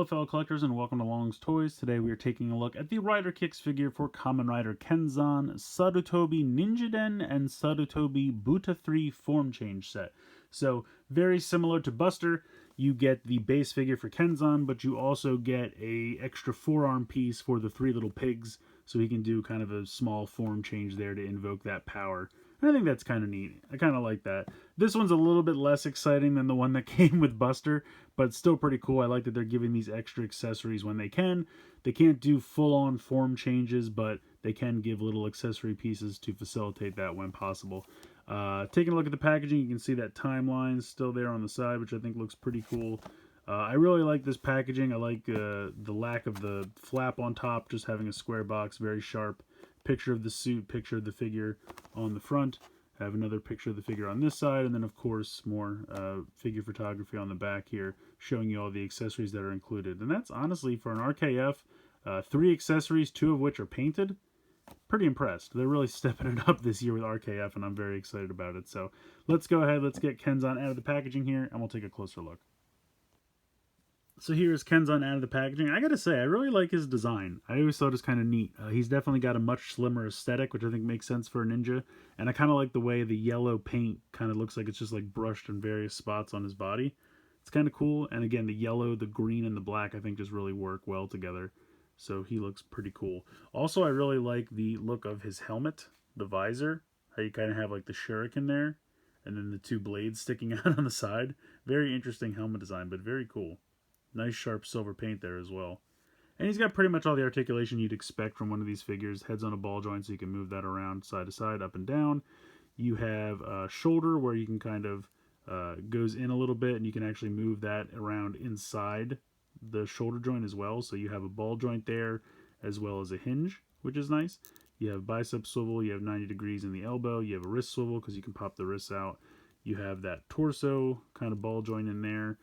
fellow collectors, and welcome to Long's Toys. Today we are taking a look at the Rider Kicks figure for Kamen Rider Kenzan, Sarutobi Ninjaden, and Sarutobi Buta 3 form change set. So, very similar to Buster, you get the base figure for Kenzan, but you also get a extra forearm piece for the three little pigs, so he can do kind of a small form change there to invoke that power. And I think that's kind of neat. I kind of like that. This one's a little bit less exciting than the one that came with Buster, but still pretty cool. I like that they're giving these extra accessories when they can. They can't do full-on form changes, but they can give little accessory pieces to facilitate that when possible. Taking a look at the packaging, you can see that timeline still there on the side, which I think looks pretty cool. I really like this packaging. I like the lack of the flap on top, just having a square box, very sharp. Picture of the suit, picture of the figure on the front. Have another picture of the figure on this side, and then of course more figure photography on the back here, showing you all the accessories that are included. And that's honestly, for an RKF, 3 accessories, 2 of which are painted. Pretty impressed. They're really stepping it up this year with RKF, and I'm very excited about it. So let's go ahead, let's get Kenzan out of the packaging here, and we'll take a closer look. So here's Kenzan out of the packaging. I gotta say, I really like his design. I always thought it was kind of neat. He's definitely got a much slimmer aesthetic, which I think makes sense for a ninja. And I kind of like the way the yellow paint kind of looks like it's just like brushed in various spots on his body. It's kind of cool. And again, the yellow, the green, and the black I think just really work well together. So he looks pretty cool. Also, I really like the look of his helmet, the visor. How you kind of have like the shuriken there, and then the 2 blades sticking out on the side. Very interesting helmet design, but very cool. Nice sharp silver paint there as well. And he's got pretty much all the articulation you'd expect from one of these figures. Head's on a ball joint so you can move that around side to side, up and down. You have a shoulder where you can kind of goes in a little bit, and you can actually move that around inside the shoulder joint as well. So you have a ball joint there as well as a hinge, which is nice. You have bicep swivel, you have 90 degrees in the elbow, you have a wrist swivel because you can pop the wrists out. You have that torso kind of ball joint in there.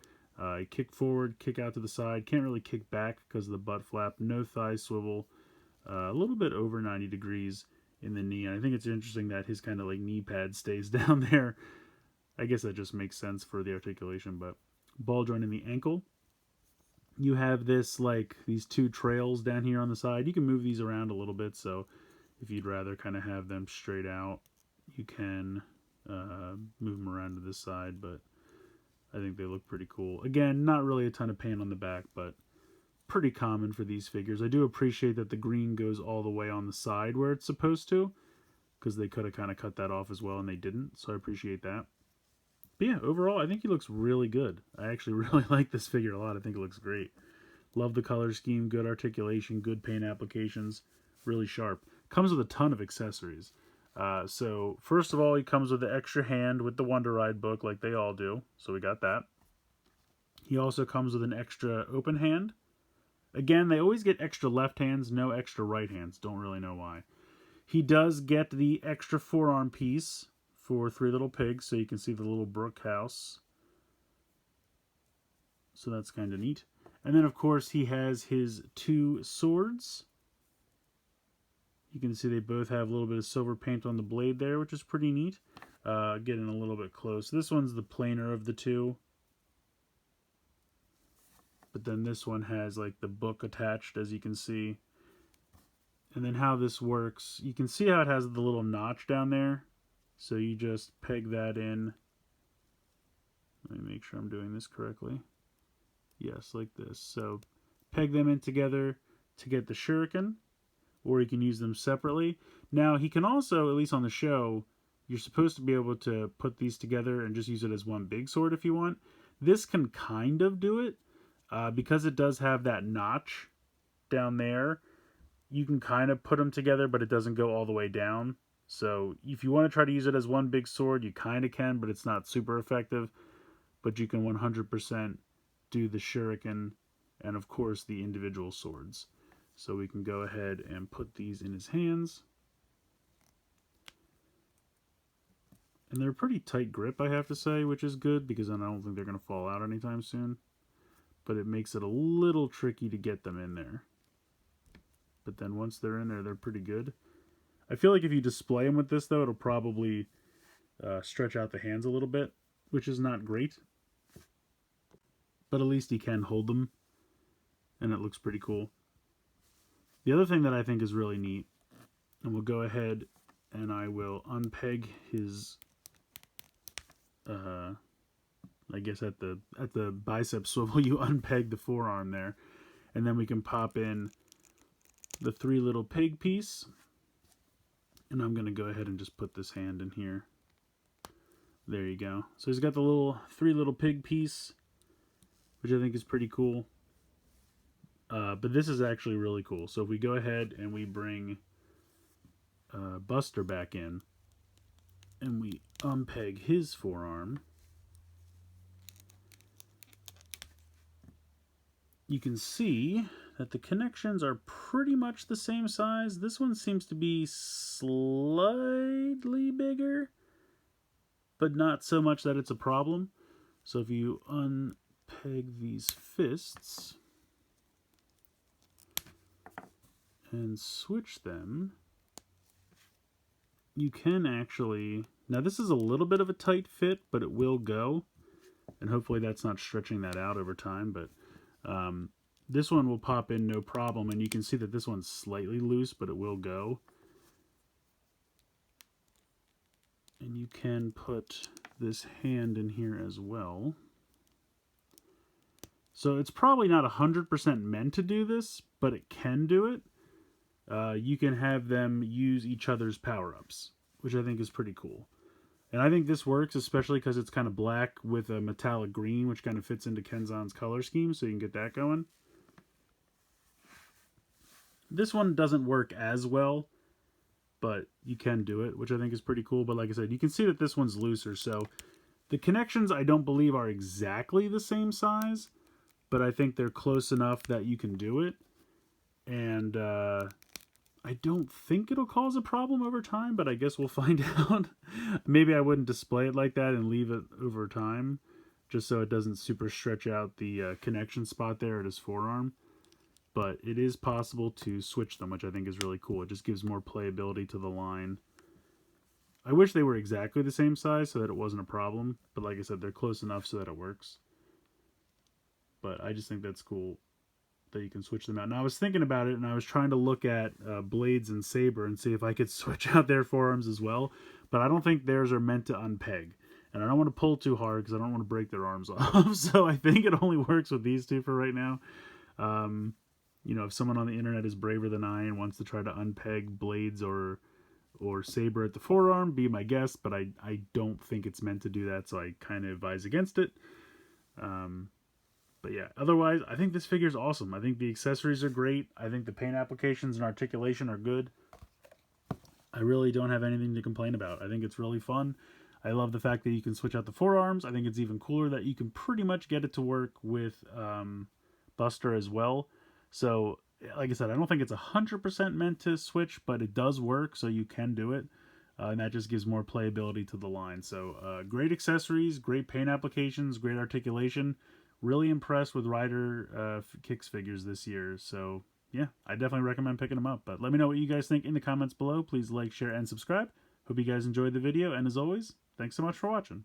Kick forward, kick out to the side. Can't really kick back because of the butt flap. No thigh swivel. A little bit over 90 degrees in the knee. And I think it's interesting that his kind of like knee pad stays down there. I guess that just makes sense for the articulation. But ball joint in the ankle. You have this like these 2 trails down here on the side. You can move these around a little bit. So if you'd rather kind of have them straight out, you can move them around to this side. But I think they look pretty cool. Again, not really a ton of paint on the back, but pretty common for these figures. I do appreciate that the green goes all the way on the side where it's supposed to, because they could have kind of cut that off as well, and they didn't, so I appreciate that. But yeah, overall, I think he looks really good. I actually really like this figure a lot. I think it looks great. Love the color scheme, good articulation, good paint applications, really sharp. Comes with a ton of accessories. So first of all, he comes with the extra hand with the Wonder Ride book like they all do. So we got that. He also comes with an extra open hand. Again, they always get extra left hands, no extra right hands. Don't really know why. He does get the extra forearm piece for 3 little pigs, so you can see the little brook house. So that's kind of neat. And then of course he has his 2 swords. You can see they both have a little bit of silver paint on the blade there, which is pretty neat. Getting a little bit close. This one's the plainer of the 2. But then this one has like the book attached, as you can see. And then how this works, you can see how it has the little notch down there. So you just peg that in. Let me make sure I'm doing this correctly. Yes, like this. So peg them in together to get the shuriken. Or you can use them separately. Now, he can also, at least on the show, you're supposed to be able to put these together and just use it as one big sword if you want. This can kind of do it, because it does have that notch down there. You can kind of put them together, but it doesn't go all the way down. So if you want to try to use it as one big sword, you kind of can, but it's not super effective. But you can 100% do the shuriken and, of course, the individual swords. So we can go ahead and put these in his hands. And they're a pretty tight grip, I have to say, which is good, because then I don't think they're going to fall out anytime soon. But it makes it a little tricky to get them in there. But then once they're in there, they're pretty good. I feel like if you display them with this, though, it'll probably stretch out the hands a little bit, which is not great. But at least you can hold them and it looks pretty cool. The other thing that I think is really neat, and we'll go ahead and I will unpeg his, I guess at the bicep swivel, you unpeg the forearm there, and then we can pop in the 3 little pig piece, and I'm going to go ahead and just put this hand in here. There you go. So he's got the 3 little pig piece, which I think is pretty cool. But this is actually really cool. So if we go ahead and we bring Buster back in, and we unpeg his forearm, you can see that the connections are pretty much the same size. This one seems to be slightly bigger, but not so much that it's a problem. So if you unpeg these fists and switch them, you can actually... Now this is a little bit of a tight fit, but it will go. And hopefully that's not stretching that out over time, but this one will pop in no problem, and you can see that this one's slightly loose, but it will go. And you can put this hand in here as well. So it's probably not 100% meant to do this, but it can do it. You can have them use each other's power-ups, which I think is pretty cool. And I think this works, especially because it's kind of black with a metallic green, which kind of fits into Kenzan's color scheme, so you can get that going. This one doesn't work as well, but you can do it, which I think is pretty cool. But like I said, you can see that this one's looser, so the connections I don't believe are exactly the same size, but I think they're close enough that you can do it. And I don't think it'll cause a problem over time, but I guess we'll find out. Maybe I wouldn't display it like that and leave it over time, just so it doesn't super stretch out the connection spot there at his forearm. But it is possible to switch them, which I think is really cool. It just gives more playability to the line. I wish they were exactly the same size so that it wasn't a problem, but like I said, they're close enough so that it works. But I just think that's cool that you can switch them out. Now, I was thinking about it, and I was trying to look at Blades and Saber and see if I could switch out their forearms as well, but I don't think theirs are meant to unpeg. And I don't want to pull too hard because I don't want to break their arms off. So I think it only works with these two for right now. You know, if someone on the internet is braver than I and wants to try to unpeg Blades or Saber at the forearm, be my guest, but I don't think it's meant to do that, so I kind of advise against it. But yeah, otherwise, I think this figure is awesome. I think the accessories are great. I think the paint applications and articulation are good. I really don't have anything to complain about. I think it's really fun. I love the fact that you can switch out the forearms. I think it's even cooler that you can pretty much get it to work with Buster as well. So, like I said, I don't think it's 100% meant to switch, but it does work, so you can do it. And that just gives more playability to the line. So, great accessories, great paint applications, great articulation. Really impressed with Rider Kicks figures this year. So, yeah, I definitely recommend picking them up. But let me know what you guys think in the comments below. Please like, share, and subscribe. Hope you guys enjoyed the video. And as always, thanks so much for watching.